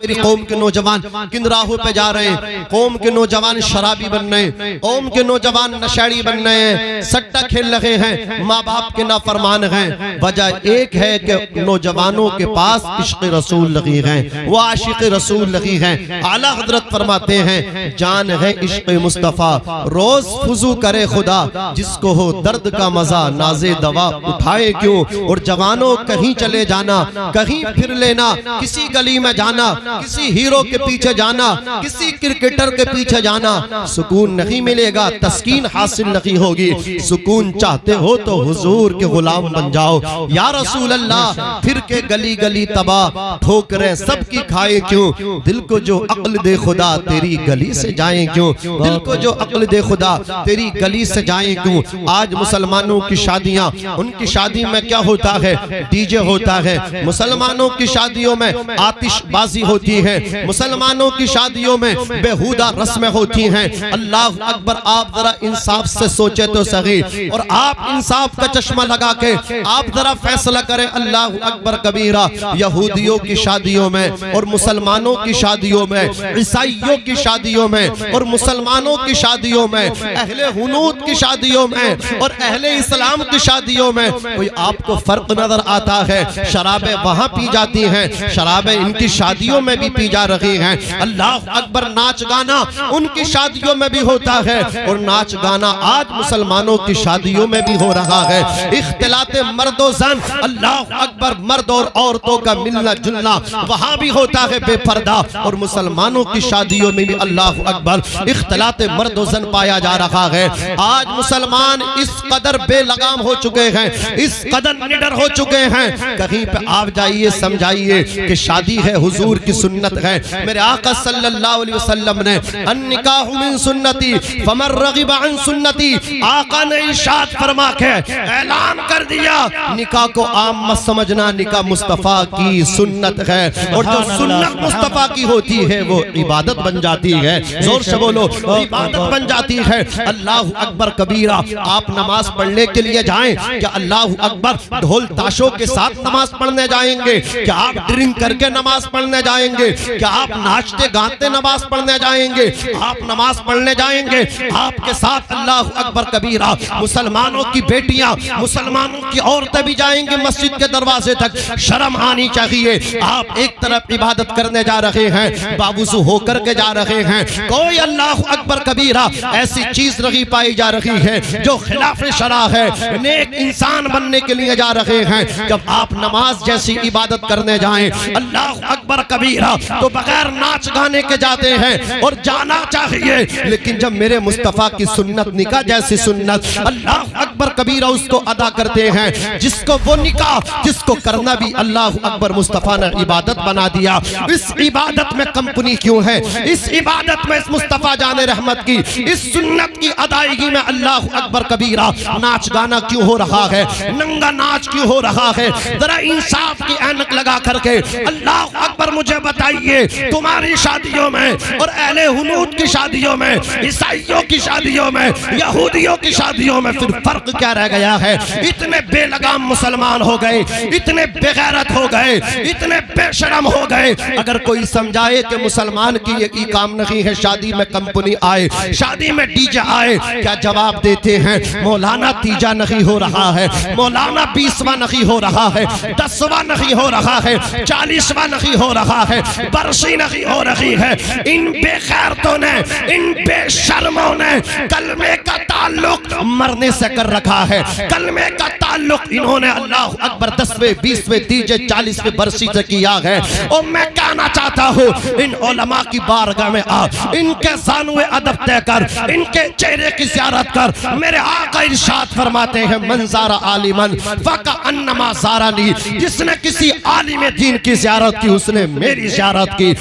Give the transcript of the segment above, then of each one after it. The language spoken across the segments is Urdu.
میری قوم کے نوجوان کن راہوں پہ جا رہے ہیں؟ قوم کے نوجوان شرابی بن رہے ہیں، قوم کے نوجوان نشیڑی بن رہے ہیں، سٹا کھیل رہے ہیں، ماں باپ کے نافرمان ہیں۔ وجہ ایک ہے کہ نوجوانوں کے پاس عشق رسول لگی ہیں، وہ عاشق رسول لگی ہیں۔ اعلیٰ حضرت فرماتے ہیں جان ہے عشق مصطفیٰ روز فضو کرے خدا، جس کو ہو درد کا مزہ ناز دوا اٹھائے کیوں؟ اور جوانوں کہیں چلے جانا، کہیں پھر لینا، کسی گلی میں جانا، کسی ہیرو کے پیچھے جانا، کسی کرکٹر کے پیچھے جانا، سکون نہیں ملے گا، تسکین حاصل نہیں ہوگی۔ سکون چاہتے ہو تو حضور کے غلام بن جاؤ۔ یا رسول اللہ پھر کے گلی گلی تباہ، ٹھوکریں سب کی کھائے کیوں؟ دل کو جو عقل دے خدا تیری گلی سے جائیں کیوں؟ دل کو جو عقل دے خدا تیری گلی سے جائیں کیوں؟ آج مسلمانوں کی شادیاں، ان کی شادی میں کیا ہوتا ہے؟ ڈی جے ہوتا ہے۔ مسلمانوں کی شادیوں میں آتش بازی ہوتی ہے، مسلمانوں کی شادیوں میں بےہودہ رسمیں ہوتی ہیں۔ اللہ اکبر، آپ ذرا انصاف سے سوچے تو صحیح، اور آپ انصاف کا چشمہ لگا کے آپ ذرا فیصلہ کریں۔ اللہ اکبر کبیرہ، یہودیوں کی شادیوں میں اور مسلمانوں کی شادیوں میں، عیسائیوں کی شادیوں میں اور مسلمانوں کی شادیوں میں، اہل ہنود کی شادیوں میں اور اہل اسلام کی شادیوں میں کوئی آپ کو فرق نظر آتا ہے؟ شرابیں وہاں پی جاتی ہیں، شرابیں ان کی شادیوں میں بھی پی جا رہی ہیں۔ اللہ اکبر، ناچ گانا ان کی شادیوں میں بھی ہوتا ہے، اور ناچ گانا آج مسلمانوں کی شادیوں میں بھی ہو رہا ہے۔ اختلاط مرد و زن، اللہ اکبر، مرد اور عورتوں کا ملنا جلنا وہاں بھی ہوتا ہے بے پردہ، اور مسلمانوں کی شادیوں میں بھی اللہ اکبر اختلاط مرد و زن پایا جا رہا ہے۔ آج مسلمان اس قدر بے لگام ہو چکے ہیں، اس قدر نڈر ہو چکے ہیں، کہیں پہ آپ جائیے سمجھائیے کہ شادی ہے حضور کی سنت ہے۔ میرے آقا صلی اللہ علیہ وسلم نے النکاح من سنتی فمن رغب عن سنتی، آقا نے ارشاد فرما کے اعلان کر دیا نکاح کو عام مت سمجھنا، نکاح مصطفیٰ کی سنت ہے، اور جو سنت مصطفیٰ کی ہوتی ہے وہ عبادت بن جاتی ہے۔ زور سے بولو، عبادت بن جاتی ہے۔ اللہ اکبر کبیرہ، آپ نماز پڑھنے کے لیے جائیں کیا اللہ اکبر ڈھول تاشوں کے ساتھ نماز پڑھنے جائیں گے؟ کیا آپ ڈرنک کر کے نماز پڑھنے جائیں گے؟ کیا آپ ناچتے گاتے نماز پڑھنے جائیں گے؟ آپ نماز پڑھنے جائیں گے، آپ کے ساتھ اللہ اکبر کبیرہ مسلمانوں کی بیٹیاں، مسلمانوں کی عورتیں بھی جائیں گے مسجد کے دروازے تک۔ شرم آنی چاہیے۔ آپ ایک طرف عبادت کرنے جا رہے ہیں، باوضو ہو کر کے جا رہے ہیں، کوئی اللہ اکبر کبیرہ ایسی چیز نہیں پائی جا رہی ہے جو خلاف شرع ہے۔ نیک انسان بننے کے لیے جا رہے ہیں، جب آپ نماز جیسی عبادت کرنے جائیں اللہ اکبر کبیرہ تو بغیر ناچ گانے کے جاتے ہیں، اور جانا چاہیے، لیکن جب میرے مصطفیٰ کی سنت نکاح جیسی سنت اللہ اکبر کبیرہ اس کو ادا کرتے ہیں، جس کو وہ نکاح جس کو کرنا بھی اللہ اکبر مصطفیٰ نے عبادت بنا دیا۔ اس عبادت میں کمپنی کیوں ہے؟ اس عبادت میں اس مصطفیٰ جان رحمت کی اس سنت کی ادائیگی میں اللہ اکبر کبیرہ ناچ گانا کیوں ہو رہا ہے؟ ننگا ناچ کیوں ہو رہا ہے؟ ذرا انصاف کی اینک لگا کر کے اللہ اکبر مجھے بتائیے، تمہاری شادیوں میں اور اہل ہنود کی شادیوں میں، عیسائیوں کی شادیوں میں، یہودیوں کی شادیوں میں پھر فرق کیا رہ گیا ہے؟ اتنے بے لگام مسلمان ہو گئے، اتنے بے غیرت ہو گئے، اتنے بے شرم ہو گئے۔ اگر کوئی سمجھائے کہ مسلمان کی یہ کام نہیں ہے شادی میں کمپنی آئے، شادی میں ڈی جے آئے، کیا جواب دیتے ہیں؟ مولانا تیجا نہیں ہو رہا ہے، مولانا 20واں نہیں ہو رہا ہے، 10واں نہیں ہو رہا ہے، 40واں نہیں ہو رہا ہے، برسی نہیں ہو رہی ہے۔ ان بے غیرتوں نے، ان بے شرموں نے کلمے کا تعلق مرنے سے کر رکھا ہے۔ کلمے کا تعلق انہوں نے اللہ اکبر 10ویں 20ویں تیجے 40ویں برسی سے کیا ہے۔ اور میں کہنا چاہتا ہوں ان علماء کی بارگاہ میں آ، ان کے زانوے ادب طے کر، ان کے چہرے کی زیارت کر۔ میرے آقا ارشاد فرماتے ہیں من زار عالمن فکأنما زارنی، جس نے کسی عالم دین کی زیارت کی اس نے میری زیارت کی۔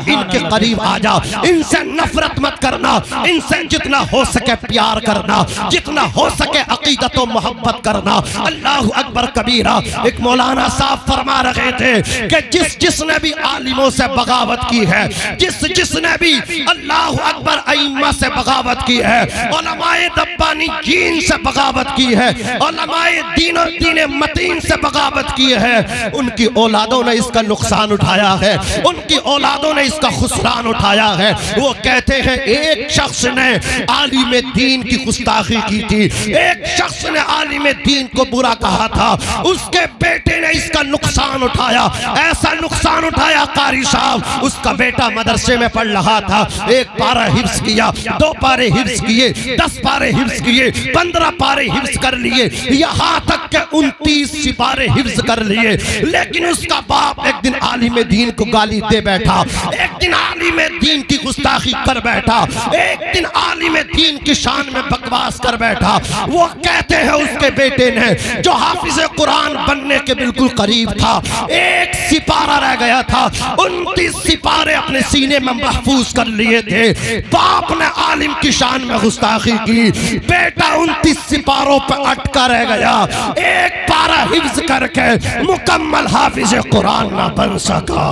ان کے قریب آ جا، ان سے نفرت مت کرنا، ان سے جتنا ہو سکے پیار کرنا، جتنا ہو سکے عقیدت و محبت کرنا۔ اللہ اکبر کبیرہ. ایک مولانا صاحب فرما رہے تھے کہ جس نے بھی عالموں سے بغاوت کی ہے، جس نے بھی اللہ اکبر ائمہ سے بغاوت کی ہے، علماء ربانیین سے بغاوت کی ہے، علماء دین متین سے بغاوت کی ہے، ان کی اولادوں نے اس کا نقصان اٹھایا ہے، ان کی اولادوں نے اس کا خسران اٹھایا ہے. وہ کہتے ہیں ایک شخص نے عالم دین کی گستاخی کی تھی، ایک شخص نے عالم دین کو برا کہا تھا، اس کے بیٹے نے اس کا نقصان اٹھایا، ایسا نقصان اٹھایا قاری صاحب. اس کا بیٹا مدرسے میں پڑھ رہا تھا، 1 پارہ حفظ کیا، 2 پارے حفظ کیے، 10 پارے حفظ کیے، 15 پارے حفظ کر لیے، یہاں تک کہ 29 سپارے حفظ کر لیے. لیکن اس کا باپ ایک دن عالم دین کو گالی دے بیٹھا، ایک دن عالم دین کی گستاخی کر بیٹھا، ایک دن عالم دین کی شان میں بکواس کر بیٹھا. وہ کہتے ہیں اس کے بیٹے نے جو حافظ قرآن بننے کے بالکل قریب تھا، 1 سپارہ رہ گیا تھا، 29 سپارے اپنے سینے میں محفوظ کر لیے تھے. باپ نے عالم کی شان میں گستاخی کی، بیٹا 29 سپاروں پہ اٹکا رہ گیا، 1 پارہ حفظ کر کے مکمل حافظ قرآن نہ بن سکا.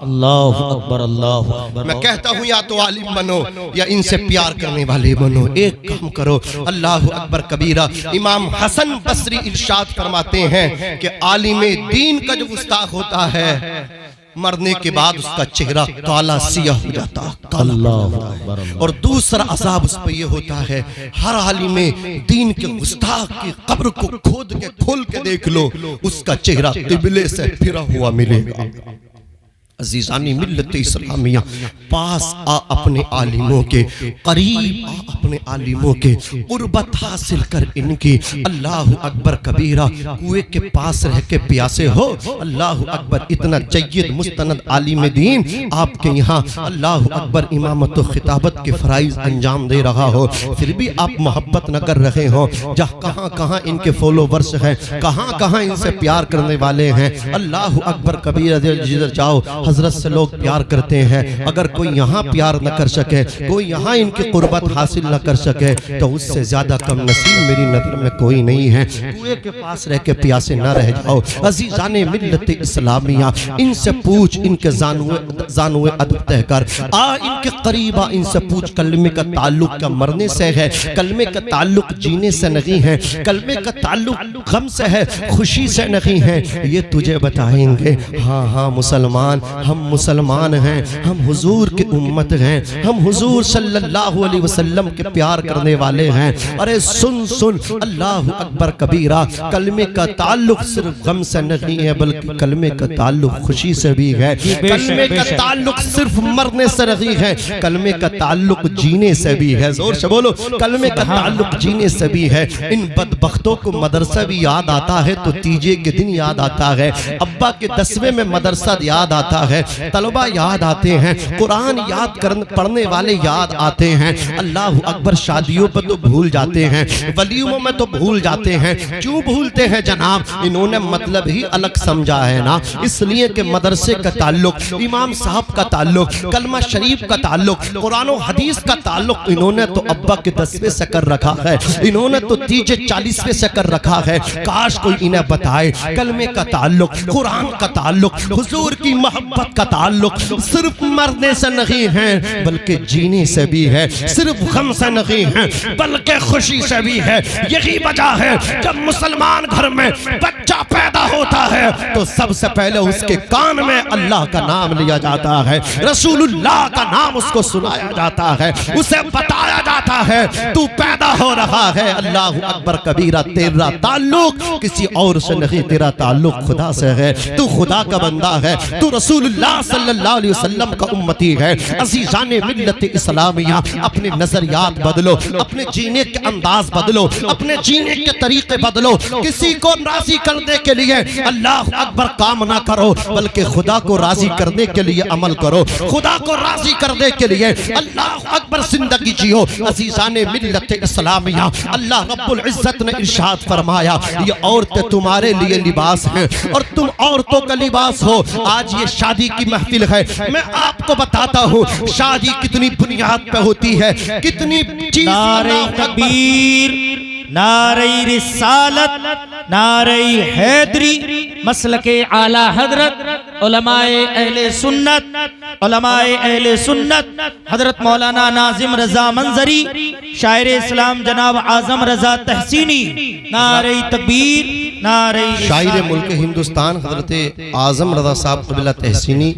اللہ اکبر اللہ اکبر. میں کہتا ہوں یا تو عالم بنو یا ان سے پیار کرنے والے بنو، ایک کام کرو. اللہ اکبر کبیرہ. امام حسن بصری ارشاد فرماتے ہیں کہ عالم دین کا جو گستاخ ہوتا ہے مرنے کے بعد اس کا چہرہ کالا سیاہ ہو جاتا، اللہ اکبر. اور دوسرا عذاب اس پہ یہ ہوتا ہے ہر عالم دین کے گستاخ کی قبر کو کھود کے کھول کے دیکھ لو، اس کا چہرہ قبلے سے پھرا ہوا ملے گا. عزیزانی ملت اسلامیہ، پاس آ اپنے عالموں کے، قریب آ اپنے عالموں کے، قربت حاصل کر ان کی. اللہ اکبر کبیرہ. کوئے کے پاس رہ کے پیاسے ہو، اللہ اکبر اتنا جید مستند عالم دین آپ کے یہاں اللہ اکبر امامت و خطابت کے فرائض انجام دے رہا ہو، پھر بھی آپ محبت نہ کر رہے ہو. جہاں کہاں کہاں ان کے فالوورز ہیں، کہاں کہاں ان سے پیار کرنے والے ہیں. اللہ اکبر کبیرہ. جدھر جاؤ حضرت سے لوگ پیار کرتے ہیں، اگر کوئی یہاں پیار نہ کر سکے، کوئی یہاں ان کی قربت حاصل نہ کر سکے، تو اس سے زیادہ کم نصیب میری نظر میں کوئی نہیں ہے. کوئے کے پاس رہ کے پیاسے نہ رہ جاؤ. عزیزان ملت اسلامیہ، ان سے پوچھ، ان کے زانوے ادب تہ کر آ، ان کے قریب آ، ان سے پوچھ کلمے کا تعلق کیا مرنے سے ہے؟ کلمے کا تعلق جینے سے نہیں ہے، کلمے کا تعلق غم سے ہے، خوشی سے نہیں ہے. یہ تجھے بتائیں گے. ہاں ہاں مسلمان، ہم مسلمان ہیں، ہم حضور کی امت ہیں، ہم حضور صلی اللہ علیہ وسلم کے پیار کرنے والے ہیں. ارے سن سن، اللہ اکبر کبیرہ. کلمے کا تعلق صرف غم سے نہیں ہے بلکہ کلمے کا تعلق خوشی سے بھی ہے. کلمے کا تعلق صرف مرنے سے نہیں ہے، کلمے کا تعلق جینے سے بھی ہے. زور سے بولو، کلمے کا تعلق جینے سے بھی ہے. ان بدبختوں کو مدرسہ بھی یاد آتا ہے تو تیجے کے دن یاد آتا ہے، ابا کے 10ویں میں مدرسہ یاد آتا ہے، طلبہ یاد آتے ہیں، قرآن یاد پڑھنے والے یاد آتے ہیں. اللہ اکبر. شادیوں پر تو بھول جاتے ہیں، ولیموں میں تو بھول جاتے ہیں. کیوں بھولتے ہیں جناب؟ انہوں نے مطلب ہی الگ سمجھا ہے نا. اس لیے کہ مدرسے کا تعلق، امام صاحب کا تعلق، کلمہ شریف کا تعلق، قرآن و حدیث کا تعلق انہوں نے تو ابا کے 10ویں سے کر رکھا ہے، انہوں نے تو تیجے 40ویں سے کر رکھا ہے. کاش کوئی انہیں بتائے کلمے کا تعلق، قرآن کا تعلق، حضور کی محبت کا تعلق صرف مرنے سے نہیں ہے بلکہ جینے سے بھی ہے، صرف غم سے نہیں ہے بلکہ خوشی سے بھی ہے. یہی وجہ ہے جب مسلمان گھر میں بچہ پیدا ہوتا ہے تو سب سے پہلے اس کے کان میں اللہ کا نام لیا جاتا ہے، رسول اللہ کا نام اس کو سنایا جاتا ہے، اسے بتایا جاتا ہے تو پیدا ہو رہا ہے. اللہ اکبر کبیرہ. تیرا تعلق کسی اور سے نہیں، تیرا تعلق خدا سے ہے. تو خدا کا بندہ ہے، تو رسول اللہ صلی اللہ علیہ وسلم کا امتی ہے. عزیزان ملت اسلامیہ، اپنے نظریات بدلو، اپنے جینے کے انداز بدلو، اپنے جینے کے طریقے بدلو. کسی کو راضی کرنے کے لیے اللہ اکبر کام نہ کرو بلکہ خدا کو راضی کرنے کے لیے عمل کرو. خدا کو راضی کرنے کے لیے اللہ اکبر زندگی جیو. عزیزان ملت اسلامیہ، اللہ رب العزت نے ارشاد فرمایا یہ عورتیں تمہارے لیے لباس ہیں اور تم عورتوں کا لباس ہو. آج یہ شادی کی محفل ہے، میں آپ کو بتاتا ہوں شادی کتنی بنیاد پہ ہوتی ہے، کتنی چیز. نعرہ تکبیر، نعرہ رسالت، نعرہ حیدری، مسلک اعلی حضرت علماء اہل سنت، علماء اہل سنت حضرت مولانا ناظم رضا منظری، شاعر اسلام جناب اعظم رضا تحسینی، نعرہ تکبیر، نعرہ شاعر ملک ہندوستان حضرت اعظم رضا صاحب قبلہ تحسینی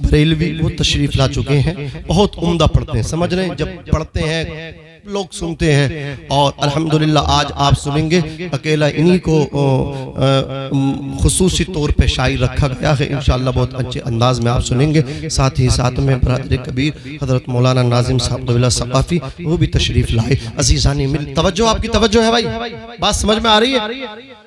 بریلوی وہ تشریف لا چکے ہیں. بہت عمدہ پڑھتے ہیں، سمجھ رہے ہیں، جب پڑھتے ہیں لوگ سنتے ہیں، اور الحمدللہ آج آپ سنیں گے اکیلا انہی کو خصوصی طور پہ شاعر رکھا گیا ہے. انشاءاللہ بہت اچھے انداز میں آپ سنیں گے. ساتھ ہی ساتھ میں برادر کبیر حضرت مولانا ناظم صاحب قبلہ ثقافی وہ بھی تشریف لائے. عزیزانی مل توجہ، آپ کی توجہ ہے بھائی؟ بات سمجھ میں آ رہی ہے؟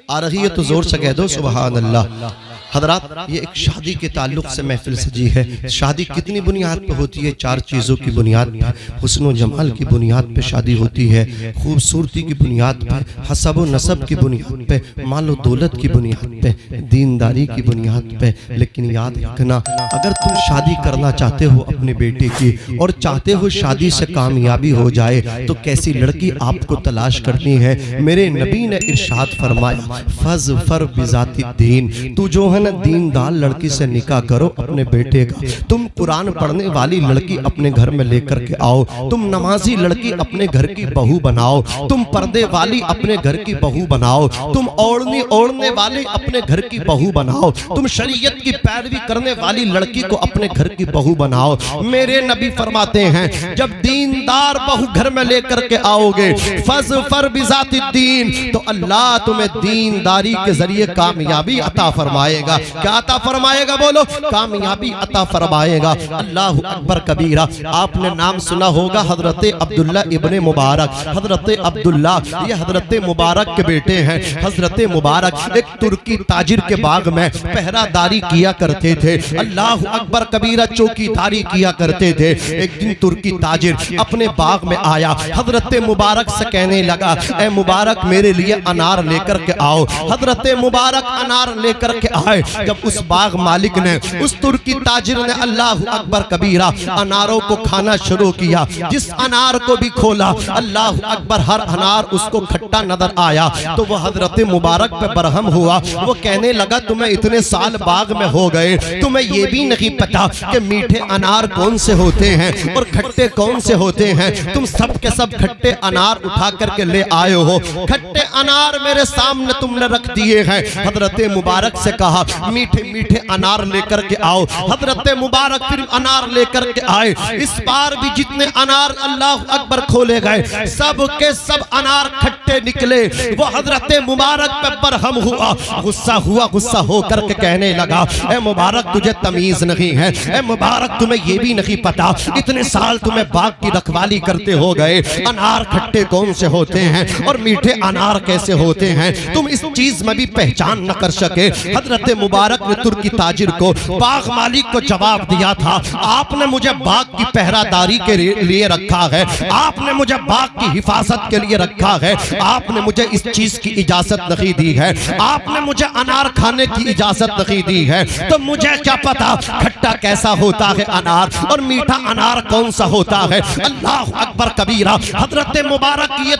آ رہی ہے تو زور سے کہہ دو سبحان اللہ. حضرات یہ ایک شادی کے تعلق سے محفل سجی ہے. شادی کتنی بنیاد پہ ہوتی ہے؟ 4 چیزوں کی بنیاد پہ. حسن و جمال کی بنیاد پہ شادی ہوتی ہے، خوبصورتی کی بنیاد پہ، حسب و نسب کی بنیاد پہ، مال و دولت کی بنیاد پہ، دینداری کی بنیاد پہ. لیکن یاد رکھنا اگر تم شادی کرنا چاہتے ہو اپنے بیٹے کی اور چاہتے ہو شادی سے کامیابی ہو جائے تو کیسی لڑکی آپ کو تلاش کرنی ہے؟ میرے نبی نے ارشاد فرمایا فَاظْفَرْ بِذَاتِ الدِّینِ، تو جو ہے نا دیندار لڑکی سے نکاح کرو اپنے بیٹے کا. تم قرآن پڑھنے والی لڑکی اپنے گھر میں لے کر کے آؤ، تم نمازی لڑکی اپنے گھر کی بہو بناؤ، تم پردے والی اپنے گھر کی بہو بناؤ، تم اوڑھنے والے اپنے گھر کی بہو بناؤ، تم شریعت کی پیروی کرنے والی لڑکی کو اپنے گھر کی بہو بناؤ. میرے نبی فرماتے ہیں جب دیندار بہو گھر میں لے کر کے آؤ گے فَاظْفَرْ بِذَاتِ الدِّینِ، تو اللہ تمہیں دینداری کے ذریعے کامیابی عطا فرمائے گا. کیا عطا فرمائے گا؟ بولو کامیابی عطا فرمائے گا. اللہ اکبر کبیرہ. آپ نے نام سنا ہوگا حضرت عبداللہ ابن مبارک. حضرت عبداللہ یہ حضرت مبارک کے بیٹے ہیں. حضرت مبارک ایک ترکی تاجر کے باغ میں پہرہ داری کیا کرتے تھے. اللہ اکبر کبیرہ چوکی داری کیا کرتے تھے. ایک دن ترکی تاجر اپنے باغ میں آیا، حضرت مبارک سے کہنے لگا اے مبارک میرے لیے انار لے کر کے آؤ. حضرت مبارک انار لے کر کے آئے. جب اس باغ مالک نے، اس ترکی تاجر نے اللہ اکبر کبیرہ اناروں کو کھانا شروع کیا. جس انار کو بھی کھولا اللہ اکبر ہر انار اس کو کھٹا نظر آیا. تو وہ حضرت مبارک پہ برہم ہوا. وہ کہنے لگا تمہیں اتنے سال باغ میں ہو گئے، تمہیں یہ بھی نہیں پتا کہ میٹھے انار کون سے ہوتے ہیں اور کھٹے کون سے ہوتے ہیں؟ تم سب کے سب کھٹے انار اٹھا کر کے لے آئے ہو. کھٹے انار میرے سامنے تم نے رکھ دیے ہیں. حضرت مبارک سے کہا میٹھے میٹھے انار لے کر کے آؤ. حضرت مبارک پھر انار لے کر کے آئے. اس بار بھی جتنے انار اللہ اکبر کھولے گئے سب کے سب انار کھٹے نکلے. وہ حضرت مبارک پہ برہم ہوا، غصہ ہو کر کے کہنے لگا اے مبارک تجھے تمیز نہیں ہے؟ اے مبارک تمہیں یہ بھی نہیں پتا اتنے سال تمہیں باغ کی رکھوالی کرتے ہو گئے انار کھٹے کون سے ہوتے ہیں اور میٹھے انار کیسے ہوتے ہیں؟ تم اس چیز میں بھی پہچان نہ کر سکے. حضرت مبارک نے ترکی تاجر کو، باغ مالک کو جواب دیا تھا آپ نے مجھے باغ کی پہرہ داری کے لیے رکھا ہے، آپ نے مجھے باغ کی حفاظت کے لیے رکھا ہے، آپ نے مجھے اس چیز کی اجازت نہیں دی ہے، آپ نے مجھے انار کھانے کی اجازت نہیں دی ہے. تو مجھے کیا پتا کھٹا کیسا ہوتا ہے انار اور میٹھا انار کون سا ہوتا ہے؟ اللہ اکبر کبیرہ. حضرت مبارک کی یہ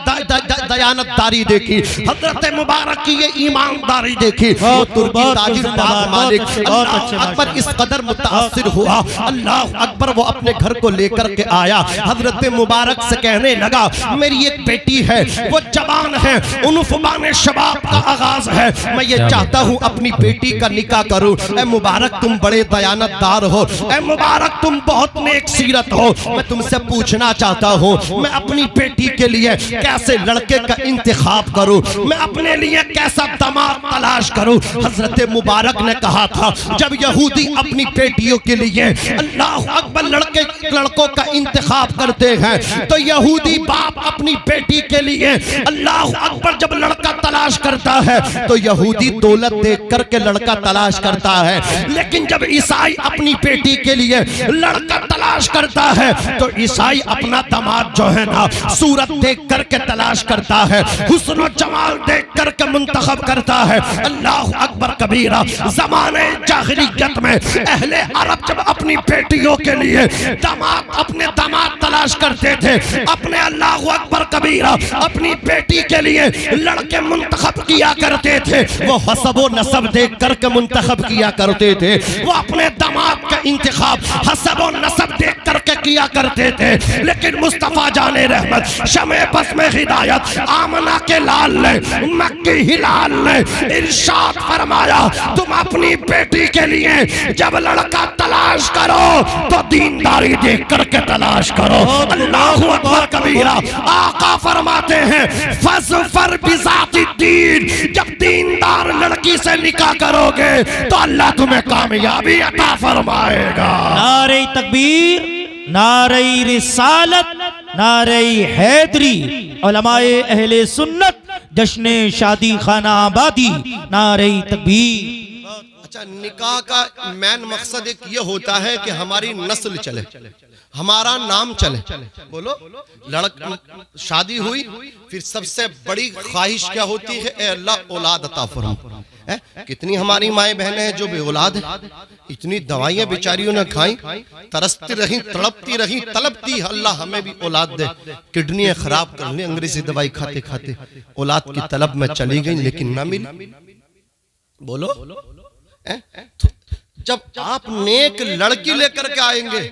دیانت داری دیکھی، حضرت مبارک کی یہ ایمانداری دیکھی. وہ ترکی تاجر باغ مالک اللہ اکبر اس قدر متاثر ہوا. اللہ اکبر وہ اپنے گھر کو لے کر کے آیا. حضرت مبارک سے کہنے لگا میری ایک بیٹی ہے، وہ جوان ہے، عنفوان شباب کا آغاز ہے، میں یہ چاہتا ہوں اپنی بیٹی کا نکاح کروں. اے مبارک تم بڑے دیانت دار ہو، اے مبارک تم بہت نیک سیرت ہو، میں تم سے پوچھنا چاہتا ہوں میں اپنی بیٹی کے لیے کیسے لڑکے کا انتخاب کروں، میں اپنے لیے کیسا داماد تلاش کروں؟ حضرت مبارک نے کہا تھا جب یہودی اپنی بیٹیوں کے لیے اللہ اکبر لڑکوں کا انتخاب کرتے ہیں تو یہودی باپ اپنی بیٹی کے لیے اللہ اکبر جب لڑکا تلاش کرتا ہے تو یہودی دولت دیکھ کر کے لڑکا تلاش کرتا ہے. لیکن جب عیسائی اپنی بیٹی کے لیے لڑکا تلاش کرتا ہے تو عیسائی اپنا داماد جو ہے نا صورت دیکھ کر کے تلاش کرتا ہے، حسن و جمال دیکھ کر کے منتخب کرتا ہے. اللہ اکبر کبیرہ. زمانے جاہلیت میں اہل عرب جب اپنی بیٹیوں کے لیے داماد اپنے داماد تلاش کرتے تھے، اپنے اللہ اکبر کبیرہ اپنی بیٹی کے لیے لڑکے منتخب کیا کرتے تھے، وہ حسب و نسب دیکھ کر کے منتخب کیا کرتے تھے، وہ اپنے داماد کا انتخاب حسب و نسب دیکھ کر کے کیا کرتے تھے۔ لیکن مصطفیٰ جان رحمت شمع بزم ہدایت آمنہ کے لال نے، مکی ہلال نے ارشاد فرمایا تم اپنی بیٹی کے لیے جب لڑکا تلاش کرو تو دینداری دیکھ کر کے تلاش کرو۔ اللہ اکبر کبیرہ۔ آقا فرماتے ہیں فَاظْفَرْ بِذَاتِ الدِّینِ، جب دیندار لڑکی سے نکاح کرو گے تو اللہ تمہیں کامیابی عطا فرمائے گا۔ نعرہ تکبیر، نعرہ رسالت، نعرہ حیدری، علماء اہل سنت، جشن شادی خانہ آبادی، نعرہ تکبیر۔ اچھا، نکاح کا مین مقصد ایک یہ ہوتا ہے کہ ہماری نسل چلے، ہمارا نام چلے۔ بولو، شادی ہوئی، پھر سب سے بڑی خواہش کیا ہوتی ہے؟ اے اللہ اولاد عطا فرما۔ کتنی ہماری مائیں بہنیں ہیں جو بے اولاد ہیں، اتنی دوائیاں بیچاریوں نے کھائیں، ترستی رہیں، تڑپتی رہیں، طلبتی اللہ ہمیں بھی اولاد دے، کڈنیاں خراب کر لیں انگریزی دوائی کھاتے کھاتے، اولاد کی طلب میں چلی گئیں لیکن نہ ملی۔ بولو، جب آپ نیک لڑکی لے کر کے آئیں گے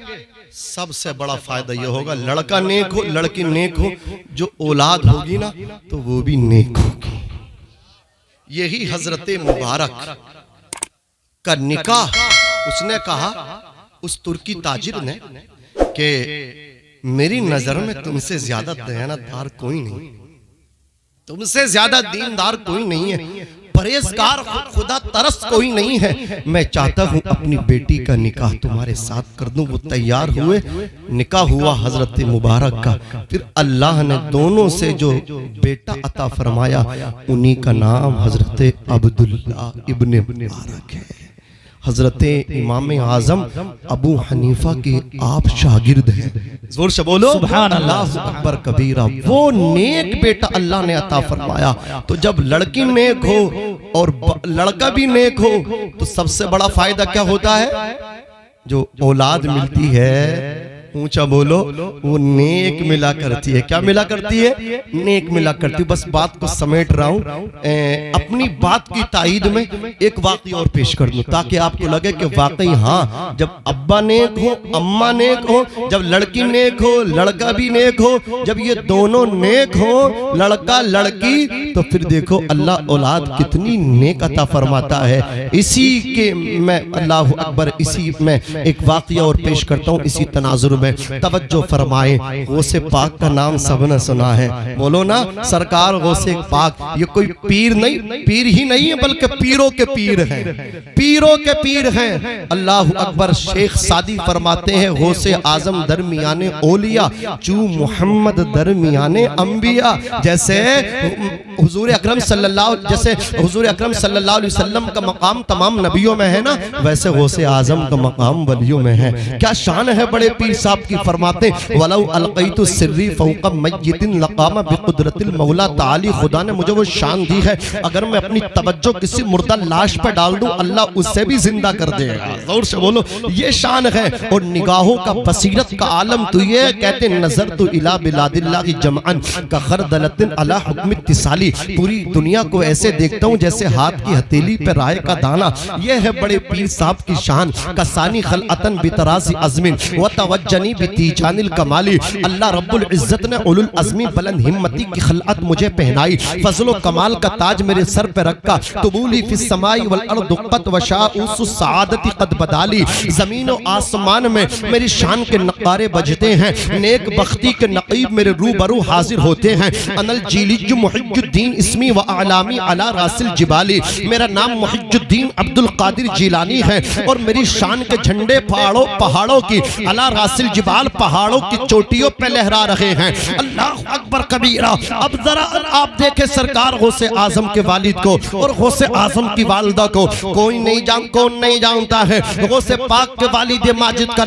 سب سے بڑا فائدہ یہ ہوگا، لڑکا نیک ہو، لڑکی نیک ہو، جو اولاد ہوگی نا تو وہ بھی نیک ہوگی۔ یہی حضرت مبارک کا نکاح، اس نے کہا اس ترکی تاجر نے کہ میری نظر میں تم سے زیادہ دیانتدار کوئی نہیں، تم سے زیادہ دیندار کوئی نہیں ہے، پرہیزگار خدا ترس کوئی نہیں ہے، میں چاہتا ہوں اپنی بیٹی کا نکاح تمہارے ساتھ کر دوں۔ وہ تیار ہوئے، نکاح ہوا حضرت مبارک کا، پھر اللہ نے دونوں سے جو بیٹا عطا فرمایا انہی کا نام حضرت عبداللہ ابن مبارک ہے۔ حضرت امام اعظم ابو حنیفہ کے آپ شاگرد ہیں۔ زور سے بولو سبحان اللہ، اللہ اکبر کبیرہ۔ وہ نیک بیٹا اللہ نے عطا فرمایا، تو جب لڑکی نیک ہو اور لڑکا بھی نیک ہو تو سب سے بڑا فائدہ کیا ہوتا ہے؟ جو اولاد ملتی ہے، اونچا بولو، وہ نیک ملا کرتی ہے۔ کیا ملا کرتی ہے؟ نیک ملا کرتی ہے۔ بس بات کو سمیٹ رہا ہوں، اپنی بات کی تائید میں ایک واقعی اور پیش کر دوں تاکہ آپ کو لگے کہ واقعی ہاں، جب ابا نیک ہو، اماں نیک ہو، جب لڑکی نیک ہو، لڑکا بھی نیک ہو، جب یہ دونوں نیک ہو، لڑکا لڑکی، تو پھر دیکھو اللہ اولاد کتنی نیک عطا فرماتا ہے۔ اسی کے میں اللہ اکبر، اسی میں ایک واقعہ اور پیش کرتا ہوں اسی تناظر میں۔ توجہ فرمائیں، غوث پاک کا نام سب نے سنا ہے، بولو نا، سرکار غوث پاک یہ کوئی پیر نہیں، پیر ہی نہیں ہے بلکہ پیروں کے پیر ہیں، پیروں کے پیر ہیں۔ اللہ اکبر۔ شیخ سعدی فرماتے ہیں غوث اعظم درمیان اولیاء چو محمد درمیان انبیاء، جیسے حضور اکرم صلی اللہ علیہ وسلم کا مقام تمام نبیوں میں ہے نا، ویسے غوث اعظم کا مقام ولیوں میں ہے۔ کیا شان ہے بڑے پیر صاحب کی، فرماتے وَلَوْ أَلْقَيْتُ السِّرِّ فَوْقَ مَيِّتٍ لَقَامَ بِقُدْرَتِ المولا تعالی، خدا نے مجھے وہ شان دی ہے، اگر میں اپنی توجہ کسی مردہ لاش پہ ڈال دوں اللہ اس سے بھی زندہ کر دے گا۔ زور سے بولو، یہ شان ہے۔ اور نگاہوں کا بصیرت کا عالم تو یہ کہتے نظرت الی بلاد اللہ جمعاً کخردلۃ علی حکم اتصالی، پوری دنیا کو ایسے دیکھتا ہوں جیسے ہاتھ کی ہتھیلی پہ رائے کا دانہ۔ یہ ہے بڑے پیر صاحب کی شان۔ کسانی خلعتن بتراز عزم وتوجنی بتیجان الکمالی، اللہ رب العزت نے اولو العزمی بلند ہمتی کی خلعت مجھے پہنائی، فضل و کمال کا تاج میرے سر پہ رکھا، قبولی فی السماء والارض قد وشاؤس السعادت قد بدالی، زمین و آسمان میں میری شان کے نقارے بجتے ہیں، نیک بختی کے نقیب میرے روبرو حاضر ہوتے ہیں۔ انا الجیلی محج الدین اسمی و اعلامی علی راس الجبالی، میرا نام محج الدین عبد القادر جیلانی ہے اور میری شان کے جھنڈے پہاڑوں کی علی راس الجبال، پہاڑوں کی چوٹیوں پہ لہرا رہے ہیں۔ اللہ اکبر کبیرہ۔ اب ذرا آپ دیکھیں سرکار غوث اعظم کے والد کو اور غوث اعظم کی والدہ کو، کون نہیں جانتا ہے غوث پاک کے والد ماجد کا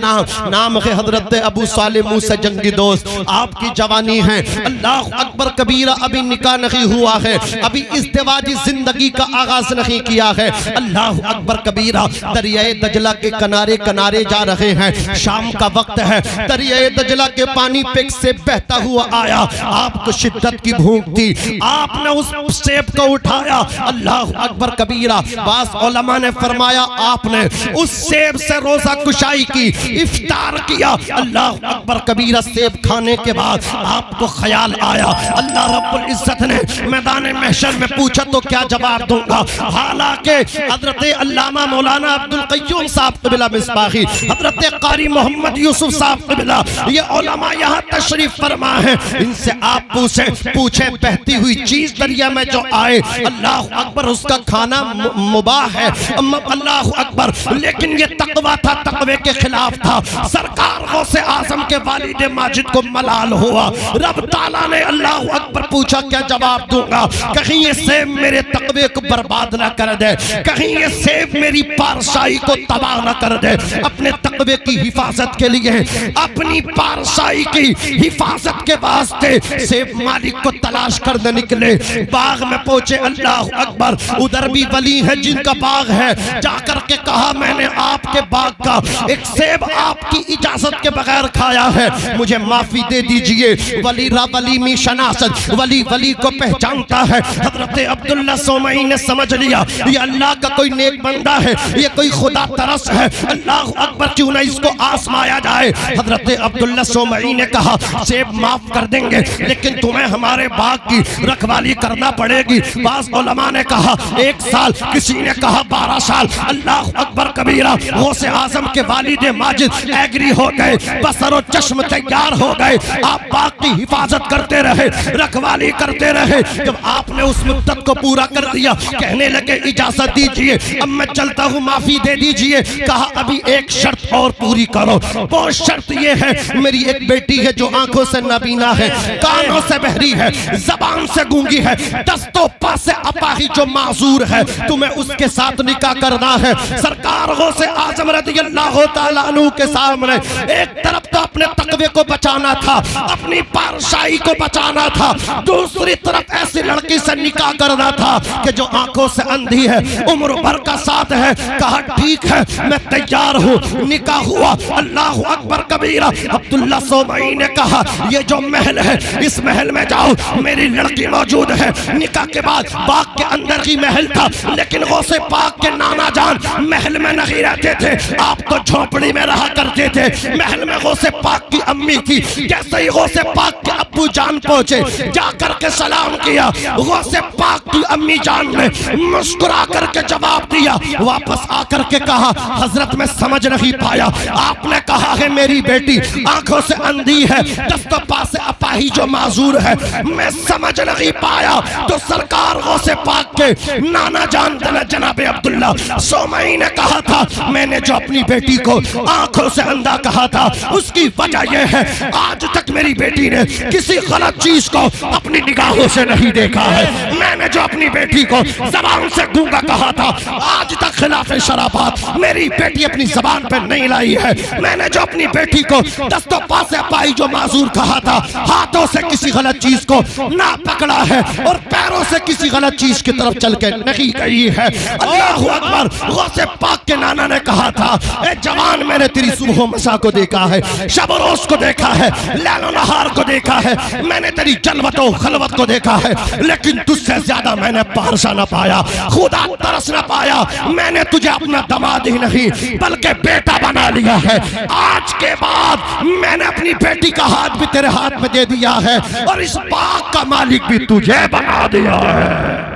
نام ہے حضرت ابو صالح موسیٰ جنگی دوست۔ آپ کی جوانی ہے، اللہ اکبر کبیرہ، ابھی نکاح نہیں ہوا ہے، ابھی ازدواجی زندگی کا آغاز نہیں کیا ہے۔ اللہ اکبر کبیرہ۔ دریائے دجلہ کے کنارے کنارے جا رہے ہیں، شام کا وقت ہے دریائے دجلہ کے پانی پک سے بہتا ہوا آیا، آپ کو شدت کی بھوک تھی، آپ نے اس سیب کو اٹھایا، اللہ اکبر کبیرہ۔ بعض علماء نے فرمایا آپ نے اس سیب سے روزہ کشائی کی، افطار کیا، اللہ اکبر کبیرہ۔ سیب کھانے کے بعد آپ کو خیال آیا، اللہ رب العزت نے میدان محشر میں پوچھا تو کیا جواب دوں گا؟ حالانکہ حضرت علامہ مولانا عبدالقیوم صاحب قبلہ مصباحی، حضرت قاری محمد یوسف صاحب قبلہ، یہ علماء یہاں تشریف فرما ہے، ان سے آپ پوچھیں بہتی ہوئی چیز دریا میں جو آئے، اللہ اکبر اس کا کھانا مباح ہے، اللہ اکبر، لیکن یہ تقوی تھا، تقوی کے خلاف تھا، سرکار غوث اعظم کے والد ماجد کو ملال ہوا، رب تعالیٰ نے اللہ اکبر پوچھا کیا جواب دوں گا؟ کہیں یہ سیب میرے تقوی کو برباد نہ کر دے، کہیں یہ سیب میری پارسائی کو تباہ نہ کر دے۔ اپنے تقوی کی حفاظت کے لیے، اپنی پارسائی کی حفاظت کے واسطے سیب مالک کو تلاش کرنے نکلے، باغ میں پہنچے، اللہ اکبر، ادھر بھی ولی ہے جن کا باغ ہے، جا کر کے کہا میں نے آپ کے باغ کا ایک سیب آپ کی اجازت کے بغیر کھایا ہے، مجھے معافی دے دیجئے۔ ولی را ولی می شناست، ولی ولی کو پہچانتا ہے۔ حضرت عبداللہ سومئی نے سمجھ لیا یہ اللہ کا کوئی نیک بندہ ہے، یہ کوئی خدا ترس ہے، اللہ اکبر، کیوں نہ اس کو آزمایا جائے۔ حضرت عبداللہ سومئی نے کہا سیب معاف کر دیں گے لیکن تمہیں ہمارے باغ کی رکھوالی کرنا پڑے گی۔ بعض علماء نے کہا 1 سال، کسی نے کہا 12 سال، اللہ اکبر کبیرہ۔ غوث اعظم کے والد ماجد ایگری ہو گئے، بصر و چشم تیار ہو گئے، آپ باغ کی حفاظت کرتے رہے، رکھوالی کرتے رہے۔ جب آپ نے اس مدت کو پورا کر دیا، کہنے لگے اجازت دیجئے، اب میں چلتا ہوں، معافی دے دیجئے۔ کہا ابھی ایک شرط اور پوری کرو، وہ شرط یہ ہے میری ایک بیٹی ہے جو آنکھوں سے نابینا ہے، کانوں سے بہری ہے، زبان سے گونگی ہے، دست و پا سے اپاہی جو معذور ہے، تمہیں اس کے ساتھ نکاح کرنا ہے۔ سرکار غوث اعظم رضی اللہ تعالیٰ عنہ کے سامنے ایک طرف تو اپنے تقوی کو بچانا تھا، اپنی پارسائی کو بچانا تھا، دوسری طرف ایسی لڑکی سے نکاح کرنا تھا کہ جو آنکھوں سے اندھی ہے، عمر بھر کا ساتھ ہے۔ کہا ٹھیک ہے میں تیار ہوں، نکاح ہوا، اللہ اکبر کبیرہ۔ عبداللہ سومئی نے کہا یہ جو محل ہے اس محل میں جاؤ، میری لڑکی موجود ہے۔ نکاح کے بعد باغ کے اندر ہی محل تھا، لیکن غوث پاک کے نانا جان محل میں نہیں رہتے تھے، آپ تو جھونپڑی میں رہا کرتے تھے۔ محل میں غوث پاک کی امی تھی، جیسے ہی غوث پاک کے ابو جان پہنچے، جا کر کے سلام کیا، غوث پاک کی امی جان نے مسکرا کر کے جواب دیا، واپس آ کر کے کہا حضرت میں سمجھ نہیں پایا، آپ نے کہا ہے میری بیٹی آنکھوں سے اندھی ہے، دست و پا سے اپاہی جو معذور ہے، میں سمجھ نہیں پایا۔ تو سرکار غوث پاک کے نانا جان جناب عبداللہ سومئی نے کہا تھا میں نے جو اپنی بیٹی کو آنکھوں سے اندھا کہا تھا اس کی وجہ یہ ہے آج تک میری بیٹی نے کسی غلط چیز کو اپنی نگاہوں سے نہیں دیکھا ہے، میں نے جو اپنی بیٹی کو زبان سے گونگا کہا تھا آج تک خلاف شرافات میری بیٹی اپنی زبان پہ نہیں لائی ہے، میں نے جو اپنی بیٹی کو دست و پا سے پائی جو معذور کہا تھا ہاتھوں سے کسی غلط چیز کو نہ پکڑا ہے اور پیروں سے کسی غلط چیز کی طرف چل کے نہیں گئی ہے۔ اللہ اکبر۔ غوث پاک کے نانا نے کہا تھا اے جوان میں نے تیری صبح و مساء کو دیکھا ہے، شب و روز کو دیکھا ہے، لیل و نہار کو دیکھا ہے، میں نے تیری جلوت و خلوت کو دیکھا ہے، لیکن تجھ سے زیادہ میں نے پارسا نہ پایا، خدا ترس نہ پایا، میں نے تجھے اپنا دماد ہی نہیں بلکہ بیٹا بنا لیا ہے۔ آج کے بعد میں نے اپنی بیٹی کا ہاتھ بھی تیرے ہاتھ میں دے دیا ہے اور اس باغ کا مالک بھی تجھے بنا دیا ہے۔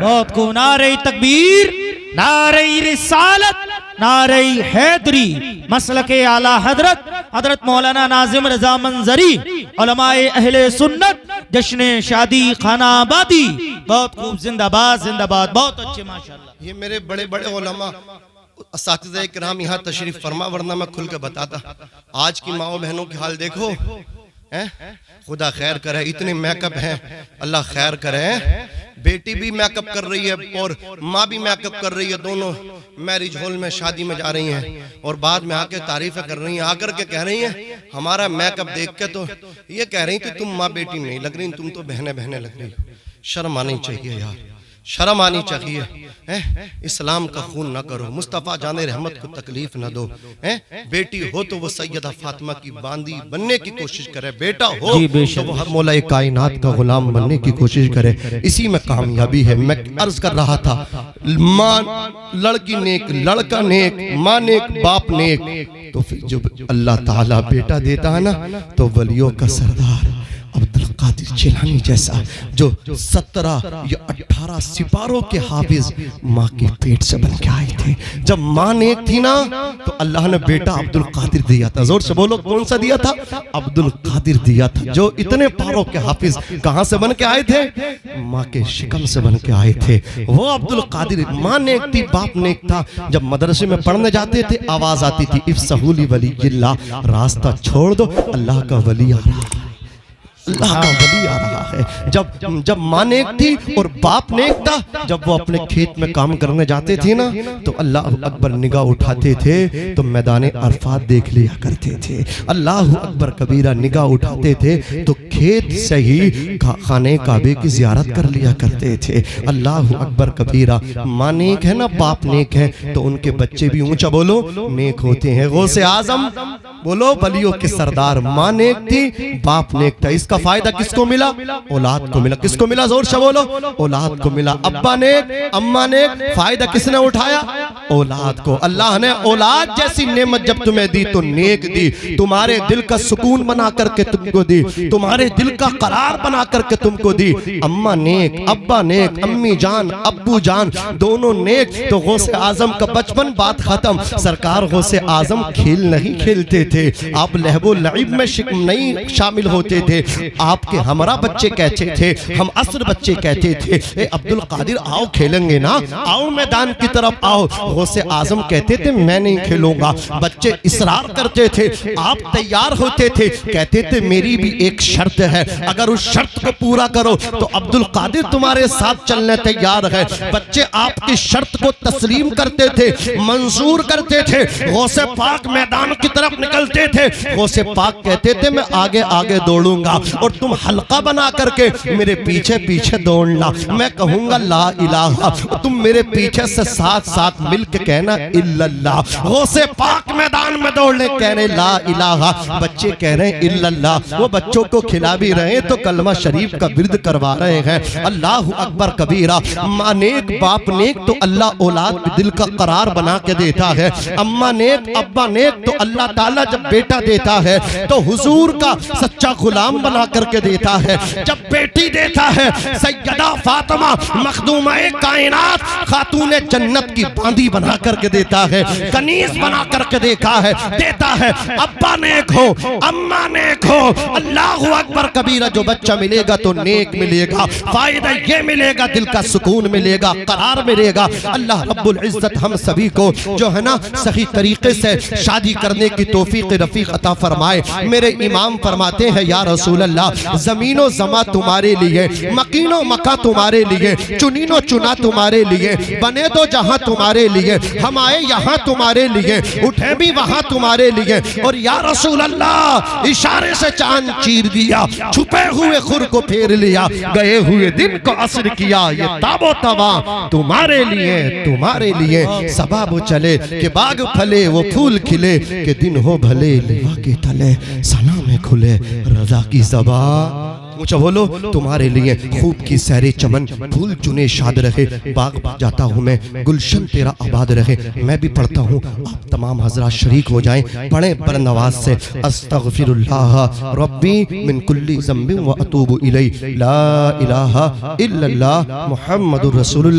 بہت کو نعرہ تکبیر، نعرہ رسالت، نعرہ حیدری، مسلک اعلی حضرت مولانا ناظم رضا منظری، علماء اہل سنت، جشن شادی خانہ آبادی، بہت خوب، زندہ باد زندہ باد، بہت اچھے ماشاءاللہ۔ یہ میرے بڑے بڑے علماء اساتذہ کرام یہاں تشریف فرما، ورنہ میں کھل کے بتاتا۔ آج کی ماں و بہنوں کی حال دیکھو، خدا خیر کرے، اتنے میک اپ ہیں، اللہ خیر کرے، بیٹی بھی میک اپ کر رہی ہے اور ماں بھی میک اپ کر رہی ہے، دونوں میرج ہال میں شادی میں جا رہی ہیں اور بعد میں آ کے تعریفیں کر رہی ہیں، آ کر کے کہہ رہی ہیں ہمارا میک اپ دیکھ کے تو یہ کہہ رہی تھی تم ماں بیٹی نہیں لگ رہی، تم تو بہنیں بہنیں لگ رہی ہو۔ شرم آنی چاہیے یار، شرم آنی چاہیے. اسلام کا خون نہ کرو, مصطفیٰ جان رحمت کو تکلیف نہ دو. بیٹی ہو تو وہ سیدہ فاطمہ کی باندی بننے کی کوشش کرے, بیٹا ہو تو وہ ہر مولا کائنات کا غلام بننے کی کوشش کرے. اسی میں کامیابی ہے. میں عرض کر رہا تھا, ماں لڑکی نیک, لڑکا نیک, ماں نیک, باپ نیک, تو پھر جب اللہ تعالیٰ بیٹا دیتا ہے نا تو ولیوں کا سردار عبدالقادر جیلانی جیسا جو 17 یا 18 سپاروں کے حافظ ماں کے پیٹ سے بن کے آئے تھے. جب ماں نیک تھی نا تو اللہ نے بیٹا عبدالقادر دیا تھا. زور سے بولو کون سا دیا تھا؟ عبدالقادر دیا تھا. جو اتنے پاروں کے حافظ کہاں سے بن کے آئے تھے؟ ماں کے شکم سے بن کے آئے تھے. وہ عبدالقادر, ماں نیک تھی, باپ نیک تھا. جب مدرسے میں پڑھنے جاتے تھے آواز آتی تھی, افسحوا لی ولی اللہ, راستہ چھوڑ دو اللہ کا ولی آ رہا ہے, اللہ کا ولی آ رہا ہے. جب ماں نیک تھی اور باپ نیک تھا, جب وہ اپنے کھیت میں کام کرنے جاتے تھے نا تو اللہ اکبر نگاہ اٹھاتے تھے تو میدان عرفات دیکھ لیا کرتے تھے. اللہ اکبر کبیرہ نگاہ اٹھاتے تھے تو کھیت سے ہی خانے کعبے کی زیارت کر لیا کرتے تھے. اللہ اکبر کبیرہ. ماں نیک ہے نا, باپ نیک ہے تو ان کے بچے بھی اونچا بولو نیک ہوتے ہیں. غوث اعظم بولو ولیوں کے سردار. ماں نیک تھی, باپ نیک تھا. اس کا فائدہ کس کو ملا؟ اولاد کو ملا. کس کو ملا؟ زور سے بولو. اولاد کو ملا. ابا نیک, اماں نیک, فائدہ کس نے اٹھایا؟ اولاد کو. اللہ نے اولاد جیسی نعمت جب تمہیں دی تو نیک دی, تمہارے دل کا سکون بنا کر کے تم کو دی, تمہارے دل کا قرار بنا کر کے تم کو دی. اماں نیک, ابا نیک, امی جان, ابو جان دونوں نیک تو غوث اعظم کا بچپن بات ختم. سرکار غوث اعظم کھیل نہیں کھیلتے تھے, آپ لہو و لعب میں نہیں شامل ہوتے تھے. آپ کے ہمراہ بچے کہتے تھے, ہم عصر بچے کہتے تھے, اے عبدالقادر آؤ کھیلیں گے نا, آؤ میدان کی طرف آؤ. غوث اعظم کہتے تھے میں نہیں کھیلوں گا. بچے اصرار کرتے تھے, آپ تیار ہوتے تھے, کہتے تھے میری بھی ایک شرط ہے, اگر اس شرط کو پورا کرو تو عبدالقادر تمہارے ساتھ چلنے تیار ہے. بچے آپ کی شرط کو تسلیم کرتے تھے, منظور کرتے تھے. غوث پاک میدان کی طرف نکلتے تھے. غوث پاک کہتے تھے میں آگے آگے دوڑوں گا اور تم حلقہ بنا کر کے میرے پیچھے پیچھے دوڑنا. میں کہوں گا لا الہ, تم میرے پیچھے سے ساتھ ساتھ مل کے کہنا الا اللہ. غوث پاک میدان میں دوڑنے کہنے لا الہ, بچے کہہ رہے ہیں الا اللہ. وہ بچوں کو کھلا بھی رہے ہیں تو کلمہ شریف کا ورد کروا رہے ہیں. اللہ اکبر کبیرہ. ماں نیک, باپ نیک تو اللہ اولاد دل کا قرار بنا کے دیتا ہے. اماں نیک, ابا نیک تو اللہ تعالیٰ جب بیٹا دیتا ہے تو حضور کا سچا غلام بنا کر کے دیتا ہے. جب بیٹی دیتا ہے سیدہ فاطمہ مخدومہ کائنات خاتون جنت کی باندی بنا کر کے دیتا ہے, کنیز بنا کر کے دیتا ہے. ابا نیک ہو, اماں نیک ہو, اللہ اکبر کبیرہ. جو بچہ ملے گا تو نیک ملے گا, فائدہ یہ ملے گا, دل کا سکون ملے گا, قرار ملے گا. اللہ رب العزت ہم سبھی کو جو ہے نا صحیح طریقے سے شادی کرنے کی توفیق رفیق عطا فرمائے. میرے امام فرماتے ہیں یا رسول اللہ زمین و زماں تمہارے لیے, مکین و مکہ تمہارے لیے, چنین و چنا تمہارے لیے, بنے تو جہاں تمہارے لیے, ہم آئے یہاں تمہارے لیے, اٹھے بھی وہاں تمہارے لیے. اور یا رسول اللہ اشارے سے چاند چیر دیا, چھپے ہوئے خور کو پھیر لیا, گئے ہوئے دن کو عصر کیا, یہ تاب و تواں تمہارے لیے, تمہارے لیے. سباب چلے کہ باغ پھلے وہ پھول کھلے, کہ دن ہو بھلے لیوا کے تلے, سلام کھلے رضا کی زبان. اونچا بولو تمہارے لیے. خوب کی سیر چمن, پھول چنے شاد رہے, باغ جاتا ہوں میں, گلشن تیرا آباد رہے. میں بھی پڑھتا ہوں, آپ تمام حضرات شریک ہو جائیں, پڑھیں بلند آواز سے. استغفر اللہ ربی من کل ذنب و اتوب الیہ, لا الہ الا اللہ محمد الرسول اللہ.